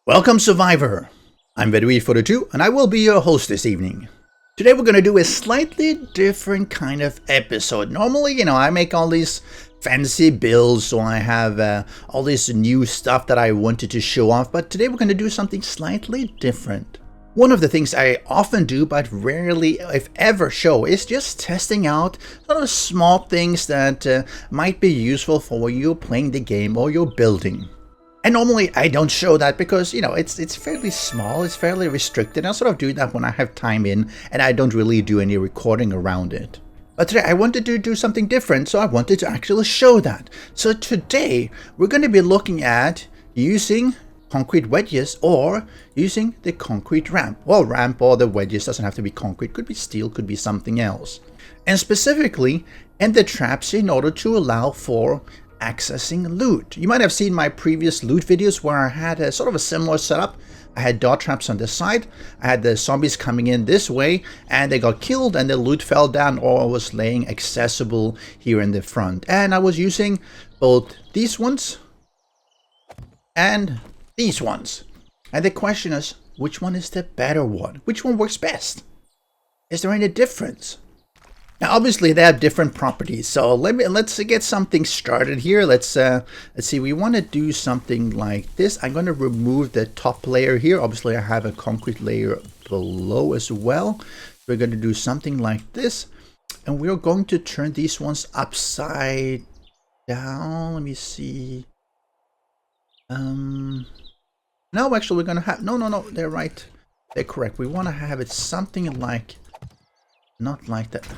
Welcome, Survivor! I'm Wedges42 and I will be your host this evening. Today we're going to do a slightly different kind of episode. Normally, I make all these fancy builds, so I have all this new stuff that I wanted to show off, but today we're going to do something slightly different. One of the things I often do, but rarely, if ever, show is just testing out sort of small things that might be useful for when you're playing the game or you're building. And normally I don't show that because, it's fairly small, it's fairly restricted. I sort of do that when I have time in and I don't really do any recording around it. But today I wanted to do something different, so I wanted to actually show that. So today we're going to be looking at using concrete wedges or using the concrete ramp. Well, ramp or the wedges doesn't have to be concrete, could be steel, could be something else. And specifically in the traps in order to allow for accessing loot. You might have seen my previous loot videos where I had a sort of a similar setup. I had dot traps on this side, I had the zombies coming in this way, and they got killed and the loot fell down or was laying accessible here in the front. And I was using both these ones and these ones. And the question is, which one is the better one? Which one works best? Is there any difference? Now, obviously, they have different properties, so let's get something started here. Let's see. We want to do something like this. I'm going to remove the top layer here. Obviously, I have a concrete layer below as well. We're going to do something like this, and we're going to turn these ones upside down. Let me see. No, actually, we're going to have no. They're right. They're correct. We want to have it something like, not like that.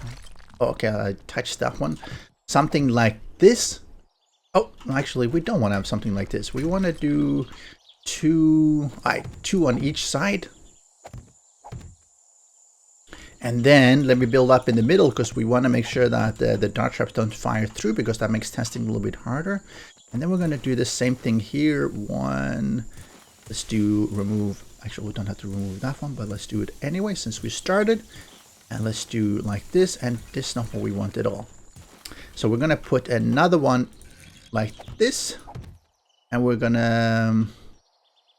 Okay, I touched that one. Something like this. Oh, actually, we don't want to have something like this. We want to do two on each side. And then let me build up in the middle because we want to make sure that the dart traps don't fire through, because that makes testing a little bit harder. And then we're going to do the same thing here. One. Let's do remove. Actually, we don't have to remove that one, but let's do it anyway since we started. And let's do like this, and this is not what we want at all. So we're gonna put another one like this, and we're gonna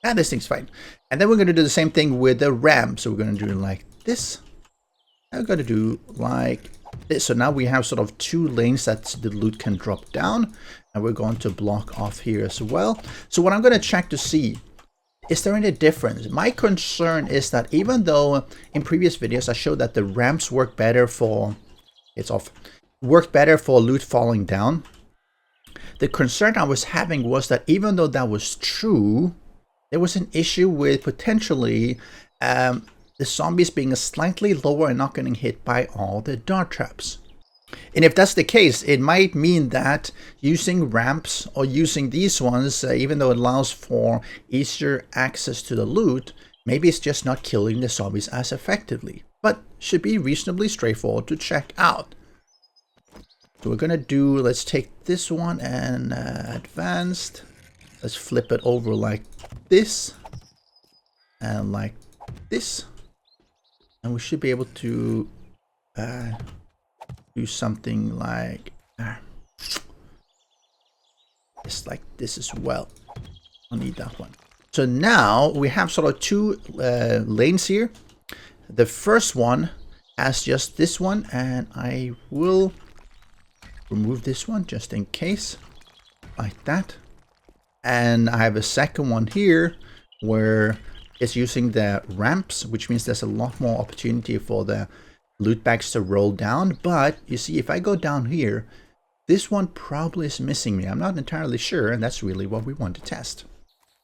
this thing's fine. And then we're gonna do the same thing with the ramp. So we're gonna do it like this, and we're gonna do like this. So now we have sort of two lanes that the loot can drop down, and we're going to block off here as well. So what I'm gonna check to see, is there any difference? My concern is that even though in previous videos I showed that the ramps work better for loot falling down, the concern I was having was that even though that was true, there was an issue with potentially the zombies being slightly lower and not getting hit by all the dart traps. And if that's the case, it might mean that using ramps or using these ones, even though it allows for easier access to the loot, maybe it's just not killing the zombies as effectively. But should be reasonably straightforward to check out. So we're going to do, let's take this one and advanced. Let's flip it over like this and like this. And we should be able to do something like it's like this as well. I'll need that one. So now we have sort of two lanes here. The first one has just this one, and I will remove this one just in case, like that. And I have a second one here where it's using the ramps, which means there's a lot more opportunity for the loot bags to roll down. But you see, if I go down here, this one probably is missing me. I'm not entirely sure, and that's really what we want to test.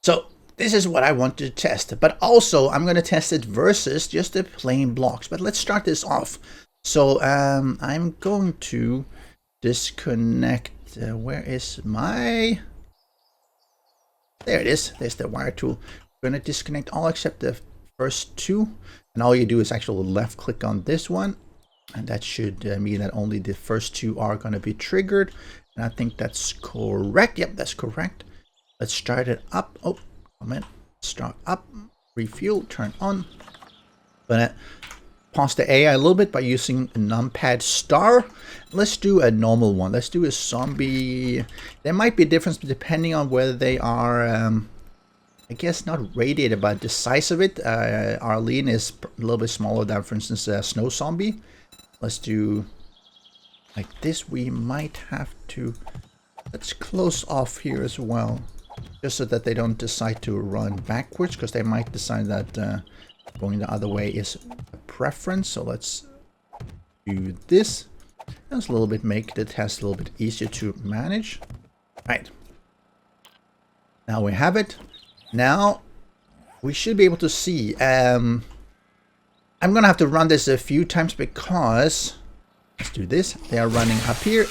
So this is what I want to test, but also I'm going to test it versus just the plain blocks. But let's start this off. So I'm going to disconnect. Where is my? There it is. There's the wire tool. We're going to disconnect all except the first two. And all you do is actually left click on this one, and that should mean that only the first two are going to be triggered. And I think that's correct. Yep, that's correct. Let's start it up. Oh, comment. Start up. Refuel. Turn on. Gonna pause the AI a little bit by using a numpad star. Let's do a normal one. Let's do a zombie. There might be a difference depending on whether they are I guess not radiated, but the size of it. Arlene is a little bit smaller than, for instance, a snow zombie. Let's do like this. We might have to, let's close off here as well, just so that they don't decide to run backwards, because they might decide that going the other way is a preference. So let's do this. Let's a little bit make the test a little bit easier to manage. Right. Now we have it. Now we should be able to see. I'm gonna have to run this a few times because let's do this. They are running up here.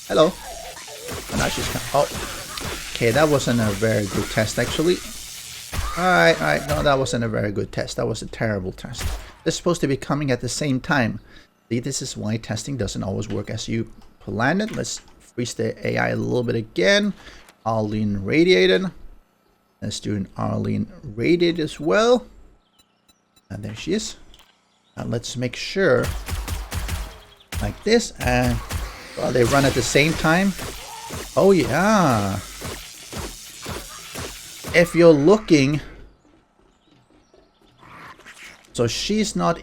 Hello. And now she's coming. Oh, okay. That wasn't a very good test, actually. All right. No, that wasn't a very good test. That was a terrible test. They're supposed to be coming at the same time. See, this is why testing doesn't always work as you planned it. Let's freeze the AI a little bit again. Arlene radiated. Let's do an Arlene radiated as well. And there she is. And let's make sure like this. And well, they run at the same time. Oh yeah. If you're looking, so she's not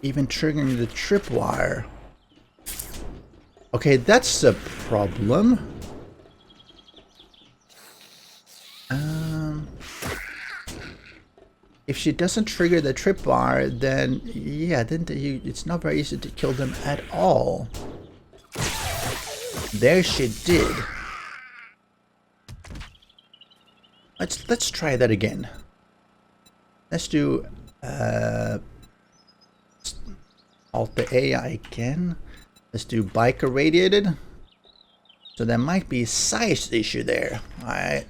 even triggering the tripwire. Okay, that's a problem. If she doesn't trigger the tripwire, then yeah, it's not very easy to kill them at all. There she did. Let's try that again. Let's do alt the AI again. Let's do biker radiated. So there might be a size issue there. Alright,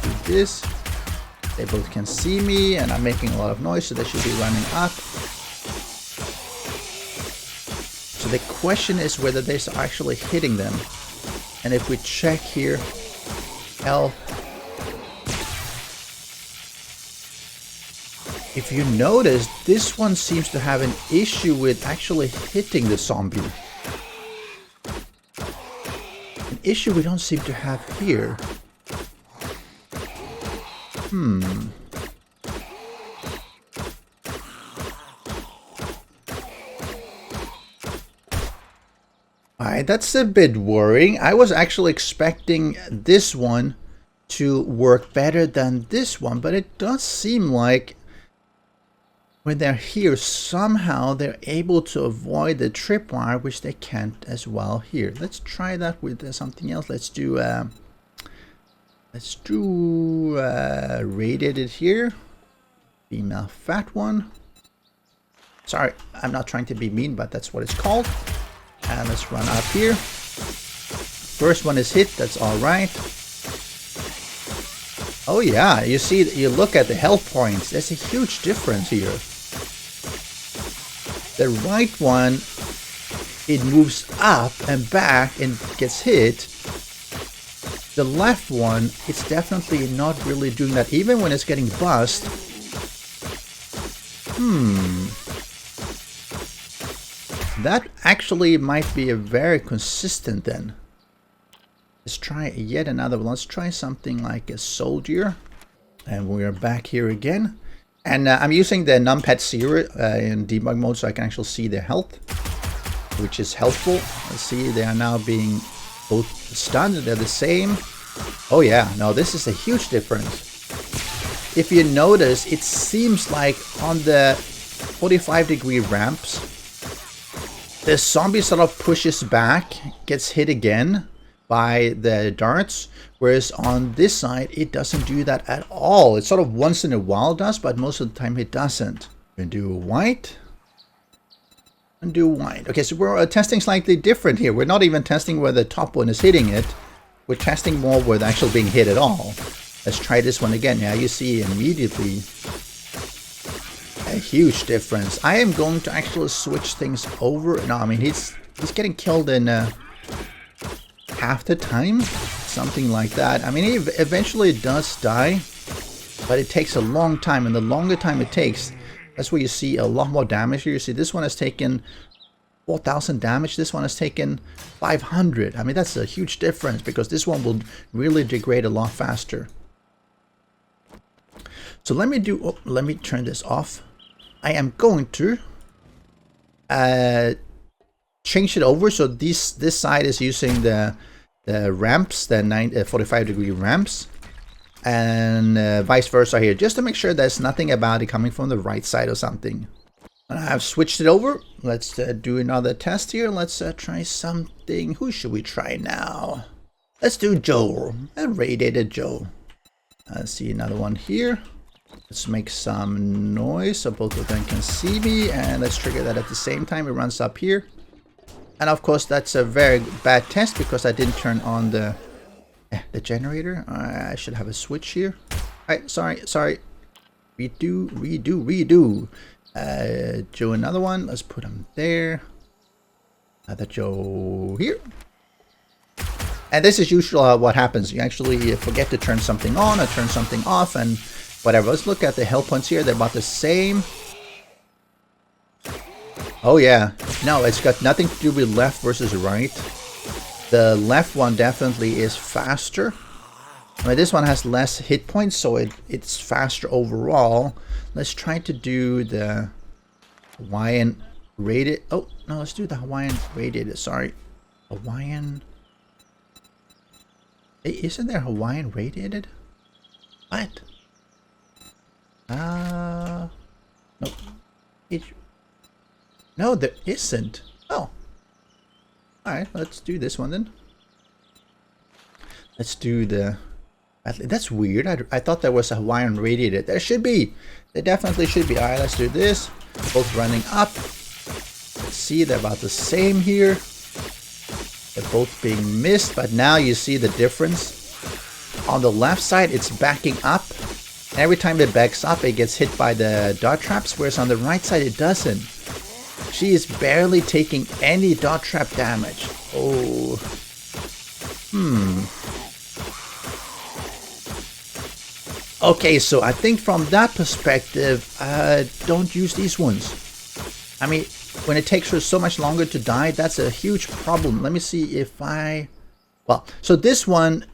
do this. They both can see me and I'm making a lot of noise, so they should be running up. So the question is whether they're actually hitting them. And if we check here, health. If you notice, this one seems to have an issue with actually hitting the zombie. An issue we don't seem to have here. Alright, that's a bit worrying. I was actually expecting this one to work better than this one, but it does seem like when they're here, somehow they're able to avoid the tripwire, which they can't as well here. Let's try that with something else. Let's do radiated here. Female fat one. Sorry, I'm not trying to be mean, but that's what it's called. And let's run up here. First one is hit, that's all right. Oh yeah, you see, you look at the health points, there's a huge difference here. The right one, it moves up and back and gets hit. The left one, it's definitely not really doing that, even when it's getting buzzed. That actually might be a very consistent then. Let's try yet another one. Let's try something like a soldier. And we're back here again. And I'm using the numpad 0 in debug mode so I can actually see their health, which is helpful. Let's see, they are now being both stunned. They're the same. Oh yeah, no, this is a huge difference. If you notice, it seems like on the 45-degree ramps, the zombie sort of pushes back, gets hit again by the darts, whereas on this side, it doesn't do that at all. It sort of once in a while does, but most of the time it doesn't. We're gonna do white. And do white. Okay, so we're testing slightly different here. We're not even testing where the top one is hitting it. We're testing more where they're actually being hit at all. Let's try this one again. Now you see immediately a huge difference. I am going to actually switch things over. No, I mean, he's getting killed in half the time, something like that. I mean, he eventually does die, but it takes a long time, and the longer time it takes, that's where you see a lot more damage here. You see this one has taken 4,000 damage, this one has taken 500. I mean, that's a huge difference because this one will really degrade a lot faster. So let me do, let me turn this off. I am going to change it over. So this side is using the ramps, the 45-degree ramps, and vice versa here, just to make sure there's nothing about it coming from the right side or something. And I've switched it over. Let's do another test here. Let's try something. Who should we try now? Let's do Joe, a radiated Joe. See another one here. Let's make some noise so both of them can see me, and let's trigger that at the same time. It runs up here. And of course that's a very bad test because I didn't turn on the generator. I should have a switch here. Alright, sorry. Redo. Joe, another one. Let's put him there. Another Joe here. And this is usually what happens. You actually forget to turn something on or turn something off and whatever. Let's look at the health points here. They're about the same. Oh yeah. No, it's got nothing to do with left versus right. The left one definitely is faster. I mean, this one has less hit points, so it's faster overall. Let's try to do the Hawaiian rated. Oh, no, let's do the Hawaiian rated. Sorry. Hawaiian. Hey, isn't there Hawaiian radiated? What? No. No, there isn't. Oh. Alright, let's do this one then. Let's do the... That's weird. I thought there was a Hawaiian radiated. There should be. There definitely should be. Alright, let's do this. Both running up. Let's see, they're about the same here. They're both being missed, but now you see the difference. On the left side, it's backing up. And every time it backs up, it gets hit by the dart traps, whereas on the right side, it doesn't. She is barely taking any dart trap damage. Oh. Okay, so I think from that perspective, don't use these ones. I mean, when it takes her so much longer to die, that's a huge problem. Let me see if I... Well, so this one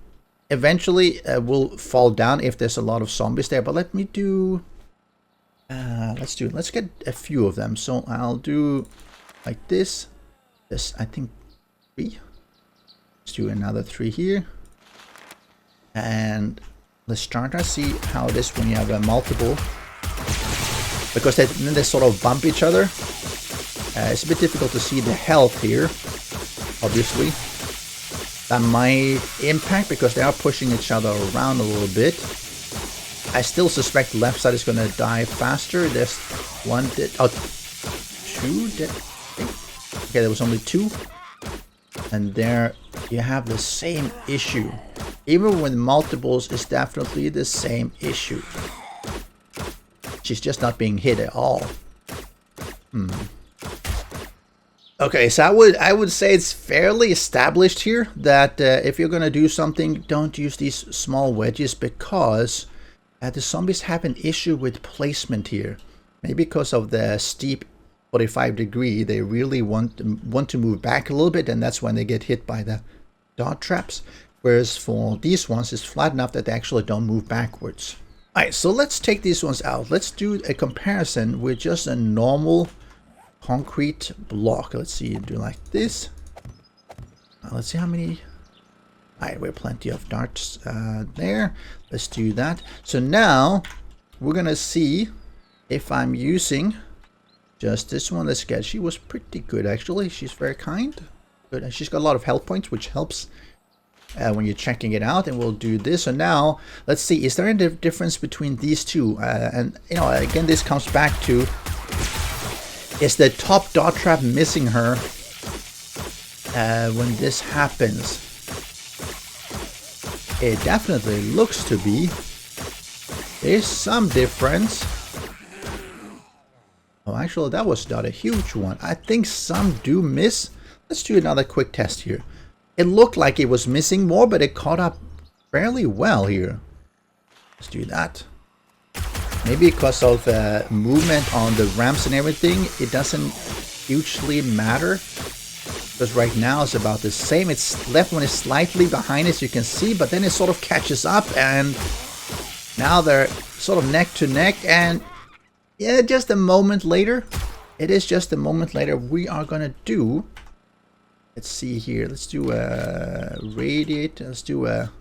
eventually will fall down if there's a lot of zombies there. But let me do... Let's get a few of them. So I'll do like this. This, I think, 3. Let's do another 3 here. And let's start to see how this when you have a multiple. Because then they sort of bump each other. It's a bit difficult to see the health here, obviously. That might impact because they are pushing each other around a little bit. I still suspect the left side is going to die faster. There's one, two, okay, there was only 2. And there you have the same issue. Even with multiples, it's definitely the same issue. She's just not being hit at all. Okay, so I would say it's fairly established here that if you're gonna do something, don't use these small wedges because the zombies have an issue with placement here. Maybe because of the steep 45 degree, they really want to move back a little bit, and that's when they get hit by the dart traps. Whereas for these ones, it's flat enough that they actually don't move backwards. Alright, so let's take these ones out. Let's do a comparison with just a normal concrete block. Let's see, do like this. Let's see how many. Alright, we have plenty of darts there. Let's do that. So now we're gonna see if I'm using just this one. Let's get. She was pretty good actually. She's very kind. Good, and she's got a lot of health points, which helps when you're checking it out. And we'll do this. So now let's see. Is there any difference between these two? And you know, again, this comes back to. Is the top dart trap missing her when this happens? It definitely looks to be. There's some difference. Oh, actually, that was not a huge one. I think some do miss. Let's do another quick test here. It looked like it was missing more, but it caught up fairly well here. Let's do that. Maybe because of the movement on the ramps and everything, it doesn't hugely matter. Because right now it's about the same. It's left one is slightly behind as you can see, but then it sort of catches up and Now they're sort of neck to neck, and yeah, just a moment later. It is just a moment later. We are gonna do. Let's see here. Let's do a radiate. Let's do a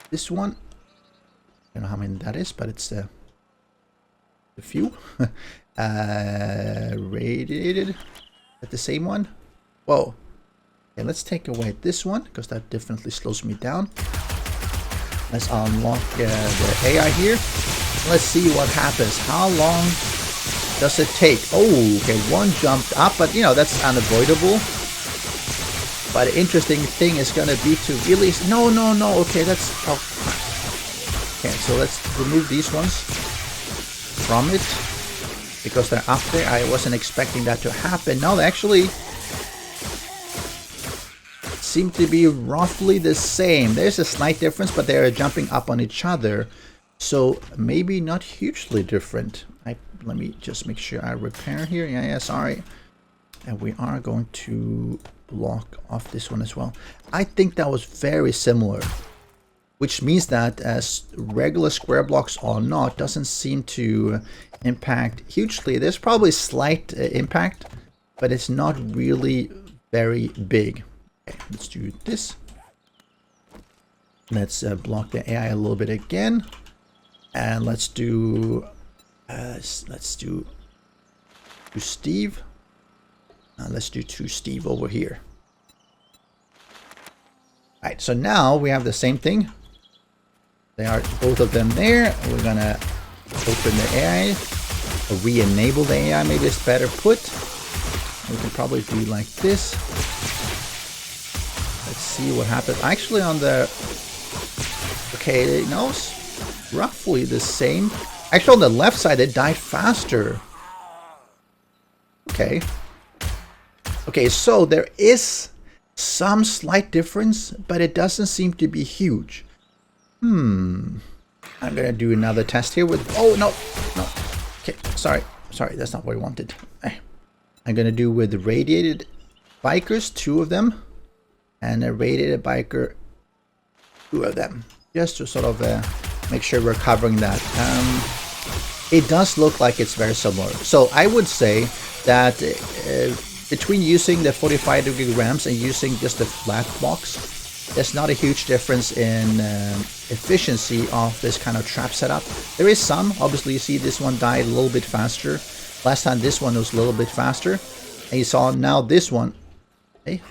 this one. I don't know how many that is, but it's a few. Radiated. At the same one. Whoa. Okay, let's take away this one because that definitely slows me down. Let's unlock the AI here. Let's see what happens. How long does it take? Oh, okay, one jumped up, but you know, that's unavoidable. But the interesting thing is gonna be to really... No, okay, that's... Oh. Okay, so let's remove these ones from it. Because they're up there. I wasn't expecting that to happen. No, they actually seem to be roughly the same. There's a slight difference, but they're jumping up on each other. So maybe not hugely different. Let me just make sure I repair here. Yeah, sorry. And we are going to block off this one as well. I think that was very similar. Which means that as regular square blocks or not, doesn't seem to impact hugely. There's probably slight impact, but it's not really very big. Okay, let's do this. Let's block the AI a little bit again, and let's do Steve. Let's do to Steve over here. All right, so now we have the same thing. They are both of them there. We're gonna open the AI, or re-enable the AI, maybe it's better put. We can probably do like this. Let's see what happens. Actually on the... Okay, no, it's roughly the same. Actually on the left side, it died faster. Okay. Okay, so there is some slight difference, but it doesn't seem to be huge. I'm gonna do another test here with... Oh, no. Okay, sorry, that's not what I wanted. I'm gonna do with radiated bikers, 2 of them, and a radiated biker, 2 of them, just to sort of make sure we're covering that. It does look like it's very similar. So I would say that between using the 45-degree ramps and using just the flat blocks, there's not a huge difference in efficiency of this kind of trap setup. There is some. Obviously, you see this one died a little bit faster. Last time this one was a little bit faster. And you saw now this one. Hey,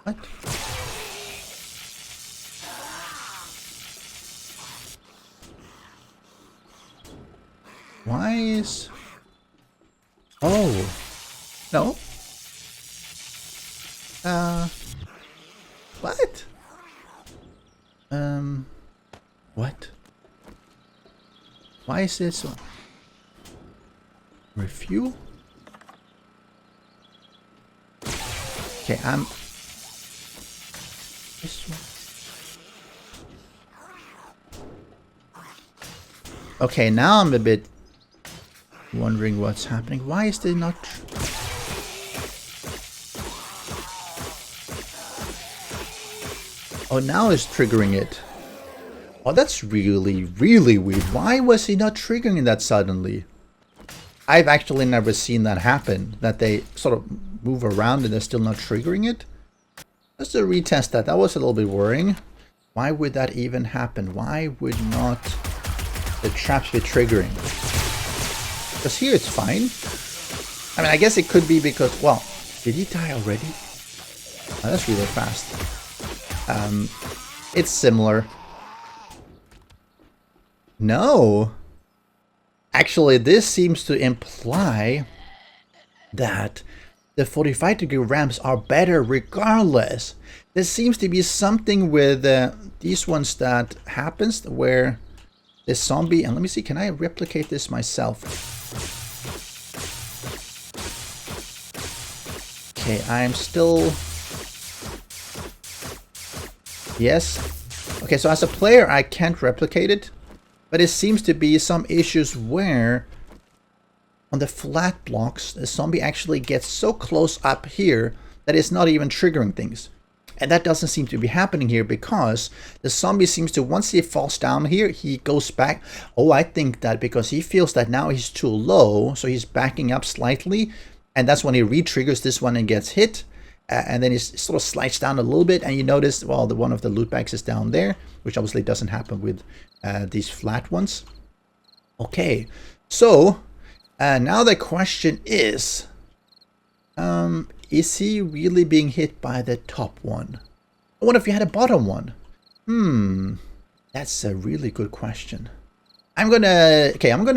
what? Why is... Oh. No. What? What? Why is this one? Refuel? Okay, this one. Okay, now I'm a bit wondering what's happening. Why is there not... Oh, now it's triggering it. Oh, that's really, really weird. Why was he not triggering that suddenly? I've actually never seen that happen. That they sort of move around and they're still not triggering it. Let's retest that. That was a little bit worrying. Why would that even happen? Why would not the traps be triggering? Because here it's fine. I mean, I guess it could be because... Well, did he die already? Oh, that's really fast. It's similar. No. Actually, this seems to imply that the 45-degree ramps are better regardless. There seems to be something with these ones that happens where this zombie... And let me see, can I replicate this myself? Okay, I'm still... Yes. Okay, so as a player, I can't replicate it. But it seems to be some issues where on the flat blocks, the zombie actually gets so close up here that it's not even triggering things. And that doesn't seem to be happening here because the zombie seems to, once he falls down here, he goes back. Oh, I think that because he feels that now he's too low, so he's backing up slightly. And that's when he re-triggers this one and gets hit. And then he sort of slides down a little bit. And you notice, well, one of the loot bags is down there, which obviously doesn't happen with these flat ones. Okay, so now the question is he really being hit by the top one? What if you had a bottom one? That's a really good question. I'm gonna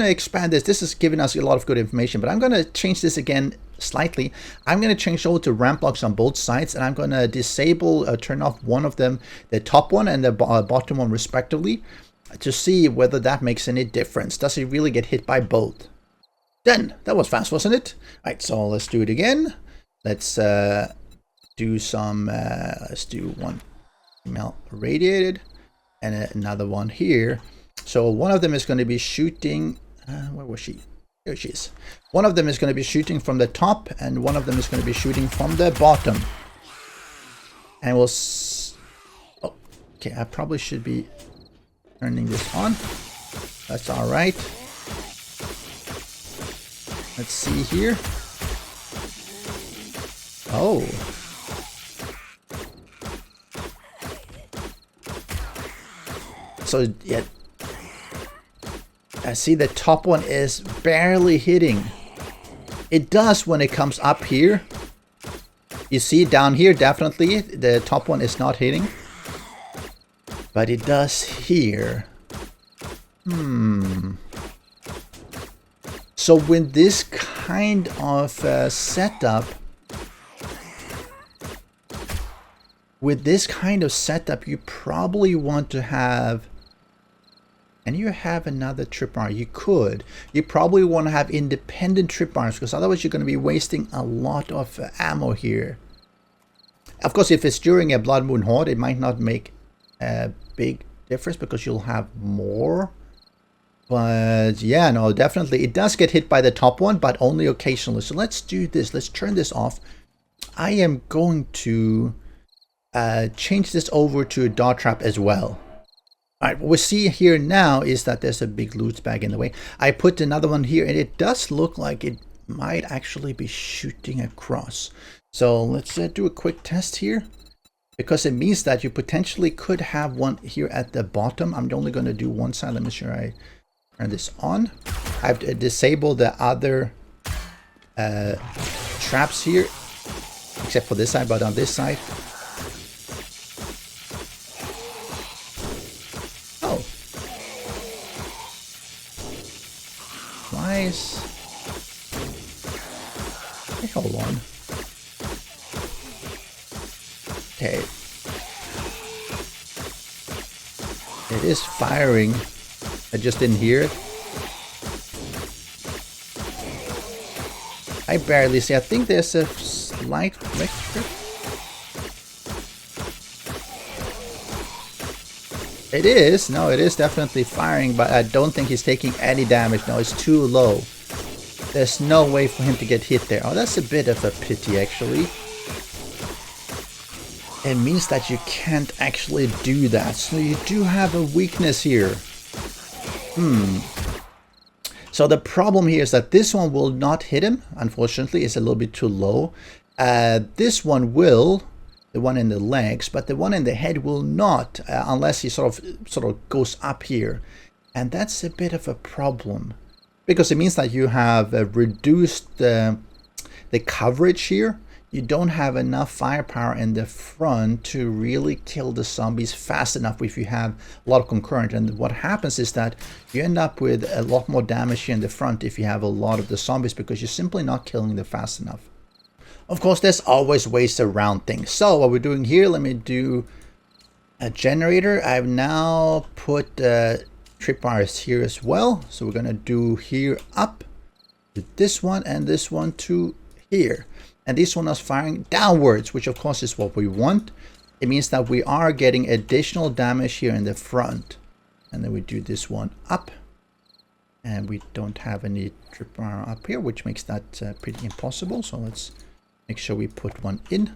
expand this. This is giving us a lot of good information, but I'm gonna change this again slightly. I'm gonna change over to ramp blocks on both sides, and I'm gonna disable, turn off one of them, the top one and the bottom one respectively, to see whether that makes any difference. Does he really get hit by both? Done. That was fast, wasn't it? All right, so let's do it again. Let's do some. Let's do one female radiated, and another one here. So one of them is going to be shooting. Where was she? Here she is. One of them is going to be shooting from the top, and one of them is going to be shooting from the bottom. And we'll. Oh, okay. I probably should be turning this on. That's all right. Let's see here. Oh. So yeah. I see the top one is barely hitting. It does when it comes up here. You see down here, definitely the top one is not hitting. But it does here. So with this kind of setup, you probably want to have. And you have another tripwire. You could. You probably want to have independent tripwires because otherwise you're going to be wasting a lot of ammo here. Of course, if it's during a Blood Moon Horde, it might not make a big difference because you'll have more. But yeah, no, definitely. It does get hit by the top one, but only occasionally. So let's do this. Let's turn this off. I am going to change this over to a dart trap as well. All right, what we see here now is that there's a big loot bag in the way. I put another one here, and it does look like it might actually be shooting across. So let's do a quick test here, because it means that you potentially could have one here at the bottom. I'm only going to do one side. Let me make sure I turn this on. I've disabled the other traps here, except for this side, but on this side. Nice. Hey, hold on. Okay. It is firing. I just didn't hear it. I barely see. I think there's a slight flicker. It is. No, it is definitely firing, but I don't think he's taking any damage. No, it's too low. There's no way for him to get hit there. Oh, that's a bit of a pity, actually. It means that you can't actually do that. So you do have a weakness here. So the problem here is that this one will not hit him. Unfortunately, it's a little bit too low. This one will. The one in the legs, but the one in the head will not, unless he sort of goes up here, and that's a bit of a problem because it means that you have reduced the coverage here. You don't have enough firepower in the front to really kill the zombies fast enough if you have a lot of concurrent. And what happens is that you end up with a lot more damage here in the front if you have a lot of the zombies because you're simply not killing them fast enough. Of course, there's always ways around things. So what we're doing here, let me do a generator. I've now put tripwires here as well. So we're going to do here up to this one and this one to here. And this one is firing downwards, which of course is what we want. It means that we are getting additional damage here in the front. And then we do this one up. And we don't have any tripwire up here, which makes that pretty impossible. So let's make sure we put one in.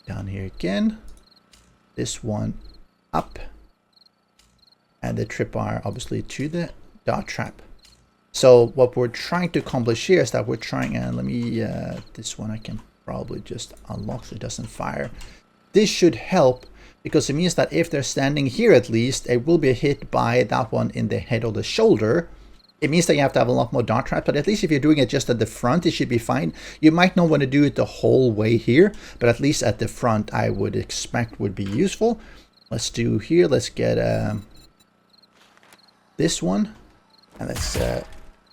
Down here again. This one up. And the tripwire obviously to the dart trap. So what we're trying to accomplish here is that we're trying, and let me, this one I can probably just unlock so it doesn't fire. This should help because it means that if they're standing here at least, they will be hit by that one in the head or the shoulder. It means that you have to have a lot more dart traps, but at least if you're doing it just at the front, it should be fine. You might not want to do it the whole way here, but at least at the front I would expect would be useful. Let's do here, let's get this one, and let's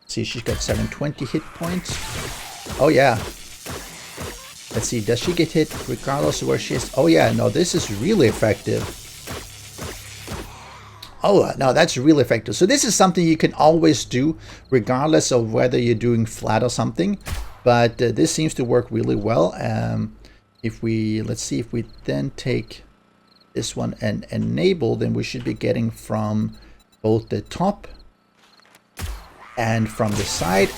see, she's got 720 hit points. Oh yeah. Let's see, does she get hit regardless of where she is? Oh yeah, no, this is really effective. Oh no, that's really effective. So this is something you can always do regardless of whether you're doing flat or something, but this seems to work really well. If we, let's see, if we then take this one and enable, then we should be getting from both the top and from the side.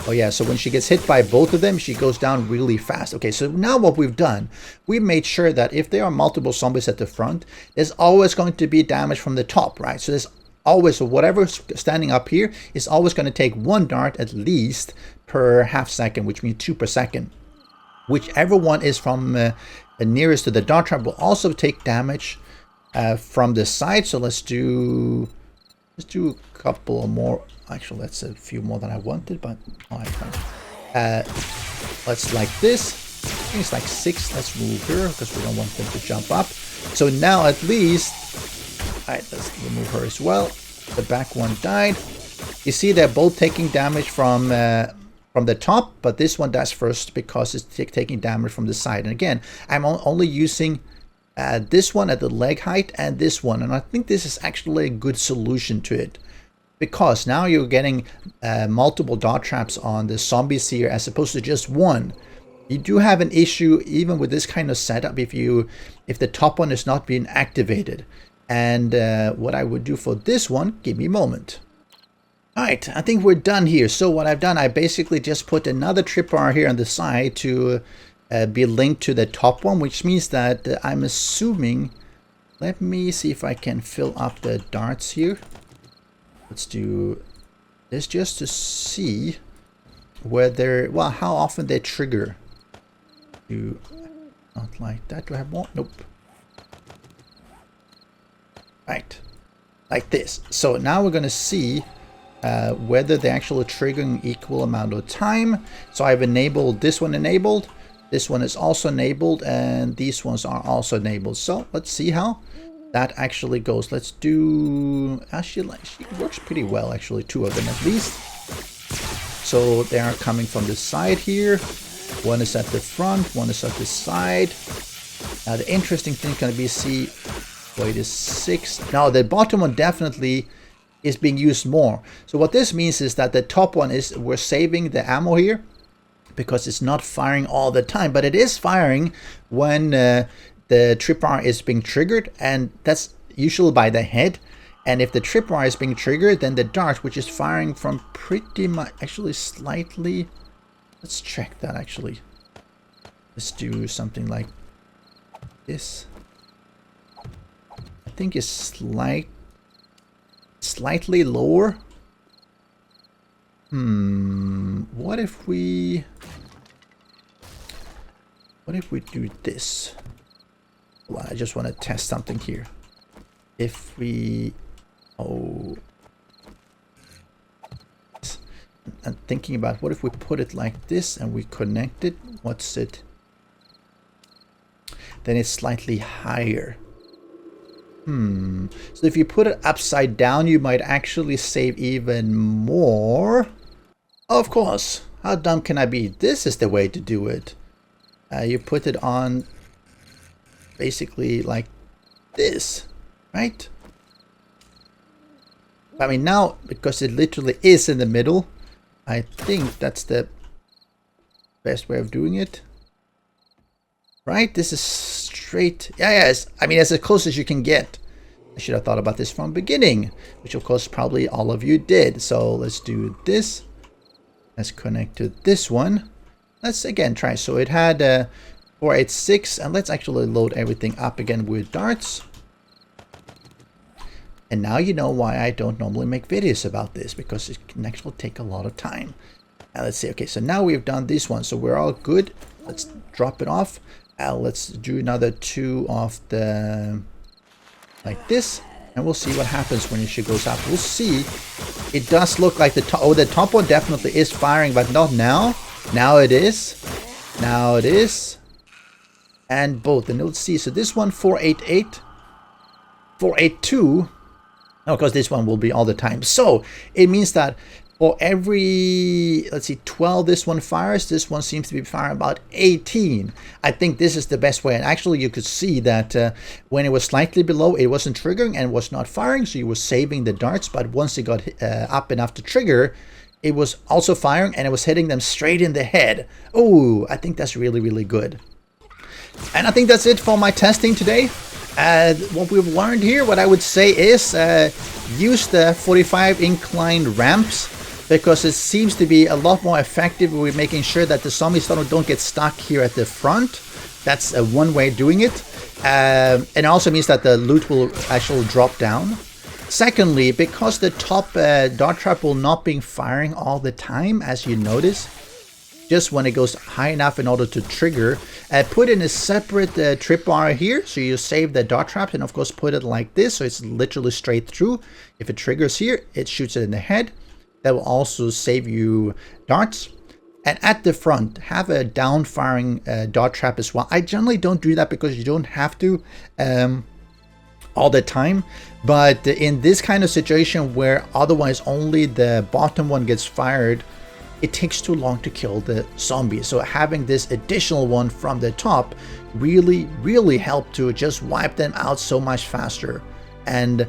Oh yeah, so when she gets hit by both of them, she goes down really fast. Okay, so now what we've done, we made sure that if there are multiple zombies at the front, there's always going to be damage from the top, right? So there's always, so whatever's standing up here is always going to take one dart at least per half second, which means 2 per second. Whichever one is from nearest to the dart trap will also take damage from the side. So let's do a couple more. Actually, that's a few more than I wanted, but let's like this. I think it's like 6. Let's move her because we don't want them to jump up. So now at least, all right, let's remove her as well. The back one died. You see they're both taking damage from the top, but this one does first because it's taking damage from the side. And again, I'm only using this one at the leg height and this one, and I think this is actually a good solution to it. Because now you're getting multiple dart traps on the zombies here as opposed to just one. You do have an issue even with this kind of setup if the top one is not being activated. And what I would do for this one, give me a moment. Alright, I think we're done here. So what I've done, I basically just put another tripwire here on the side to be linked to the top one, which means that I'm assuming, let me see if I can fill up the darts here. Let's do this just to see whether, well, how often they trigger. Do not like that. Do I have more? Nope. Right, like this. So now we're going to see whether they're actually triggering equal amount of time. So I've enabled this one enabled. This one is also enabled, and these ones are also enabled. So let's see how that actually goes. Let's do, actually, she works pretty well actually, 2 of them at least. So they are coming from the side here. One is at the front, one is at the side. Now the interesting thing is going to be, see, wait, is 6. Now the bottom one definitely is being used more. So what this means is that the top one is, we're saving the ammo here because it's not firing all the time, but it is firing when the tripwire is being triggered, and that's usually by the head. And if the tripwire is being triggered, then the dart, which is firing from pretty much, actually slightly, let's check that actually. Let's do something like this. I think it's slightly lower. What if we do this? Well, I just want to test something here. If we, I'm thinking about what if we put it like this and we connect it. What's it? Then it's slightly higher. So if you put it upside down, you might actually save even more. Of course. How dumb can I be? This is the way to do it. You put it on basically like this, right? I mean, now, because it literally is in the middle, I think that's the best way of doing it. Right? This is straight. Yeah, yes. I mean, as close as you can get. I should have thought about this from the beginning, which of course probably all of you did. So let's do this. Let's connect to this one. Let's again try. So it had 486, and let's actually load everything up again with darts. And now you know why I don't normally make videos about this, because it can actually take a lot of time. Let's see. Okay, so now we've done this one, so we're all good. Let's drop it off. Let's do another 2 of the like this, and we'll see what happens when she goes up. We'll see. It does look like the top. Oh, the top one definitely is firing, but not now. Now it is. Now it is. And both. And let's see. So this one 488, 482. No, because this one will be all the time. So it means that for every, let's see, 12 this one fires, this one seems to be firing about 18. I think this is the best way. And actually you could see that when it was slightly below, it wasn't triggering and was not firing. So you were saving the darts. But once it got up enough to trigger, it was also firing and it was hitting them straight in the head. Oh, I think that's really, really good. And I think that's it for my testing today. What we've learned here, what I would say is use the 45 incline ramps, because it seems to be a lot more effective with making sure that the zombies don't get stuck here at the front. That's one way of doing it. And it also means that the loot will actually drop down. Secondly, because the top dart trap will not be firing all the time, as you notice, just when it goes high enough in order to trigger, put in a separate trip bar here, so you save the dart trap, and of course put it like this, so it's literally straight through. If it triggers here, it shoots it in the head. That will also save you darts. And at the front, have a down firing dart trap as well. I generally don't do that because you don't have to all the time, but in this kind of situation where otherwise only the bottom one gets fired, it takes too long to kill the zombies. So having this additional one from the top really helped to just wipe them out so much faster. And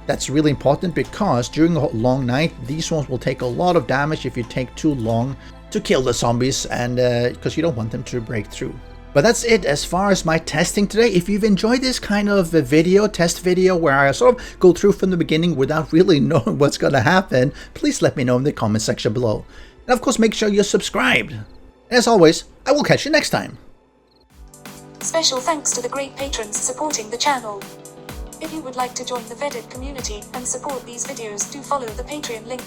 that's really important, because during a long night, these ones will take a lot of damage if you take too long to kill the zombies, and because you don't want them to break through. But that's it as far as my testing today. If you've enjoyed this kind of a video, test video, where I sort of go through from the beginning without really knowing what's going to happen, please let me know in the comment section below. And of course, make sure you're subscribed. And as always, I will catch you next time. Special thanks to the great patrons supporting the channel. If you would like to join the Wedded community and support these videos, do follow the Patreon link.